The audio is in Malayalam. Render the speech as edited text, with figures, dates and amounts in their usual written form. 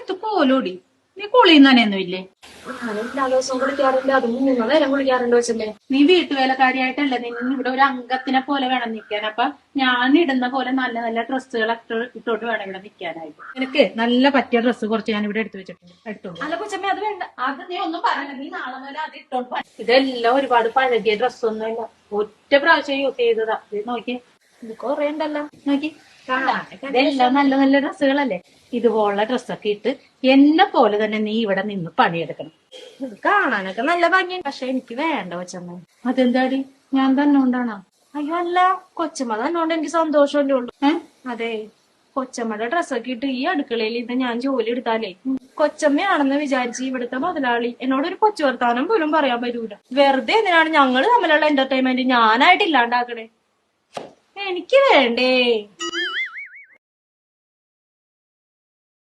എത്തു പോലോടി നീ കുളിയും തന്നെയൊന്നും ഇല്ലേ? എല്ലാ ദിവസവും കുളിക്കാറുണ്ട്, അത് 3 നേരം കുളിക്കാറുണ്ട് വെച്ചല്ലേ. നീ വീട്ടുവേലക്കാരിയായിട്ടല്ലേ നിന്നെ ഇവിടെ ഒരു അംഗത്തിനെ പോലെ വേണം നിൽക്കാൻ. അപ്പൊ ഞാൻ ഇടുന്ന പോലെ നല്ല നല്ല ഡ്രസ്സുകളൊക്കെ ഇട്ടോട്ട് വേണം ഇവിടെ നിൽക്കാനായിട്ട്. എനിക്ക് നല്ല പറ്റിയ ഡ്രസ്സ് കുറച്ച് ഞാൻ ഇവിടെ എടുത്തു വെച്ചിട്ടുണ്ട്, എടുത്തോളൂ. അല്ല കൊച്ചമ്മ അത് വേണ്ട. അത് നീ ഒന്നും പറയണ്ട, നീ നാളെ മുതൽ അത് ഇട്ടോട്ട്. ഇതെല്ലാം ഒരുപാട് പഴകിയ ഡ്രസ്സൊന്നുമില്ല, ഒറ്റ പ്രാവശ്യം യൂസ് ചെയ്തതാ. ഇത് നോക്കി, ഇത് കൊറേ ഉണ്ടല്ലോ. നോക്കി, ഇതെല്ലാം നല്ല നല്ല ഡ്രസ്സുകളല്ലേ. ഇതുപോലുള്ള ഡ്രസ്സൊക്കെ ഇട്ട് എന്നെ പോലെ തന്നെ നീ ഇവിടെ നിന്ന് പണിയെടുക്കണം. ഇത് കാണാനൊക്കെ നല്ല ഭംഗിയുണ്ട്, പക്ഷെ എനിക്ക് വേണ്ട കൊച്ചമ്മ. അതെന്താടി, ഞാൻ തന്നെ കൊണ്ടാണോ? അയ്യോ അല്ല, കൊച്ചമ്മ തന്നോണ്ട് എനിക്ക് സന്തോഷമല്ലേ ഉള്ളൂ. അതെ, കൊച്ചമ്മയുടെ ഡ്രസ്സൊക്കെ ഇട്ട് ഈ അടുക്കളയിൽ ഇത് ഞാൻ ജോലി എടുത്താലേ കൊച്ചമ്മയാണെന്ന് വിചാരിച്ച് ഇവിടുത്തെ മുതലാളി എന്നോട് ഒരു കൊച്ചു വർത്താനം പോലും പറയാൻ പറ്റൂല. വെറുതെ എന്തിനാണ് ഞങ്ങള് തമ്മിലുള്ള എന്റർടൈൻമെന്റ് ഞാനായിട്ട് ഇല്ലാണ്ടാക്കണേ? എനിക്ക് വേണ്ടേ.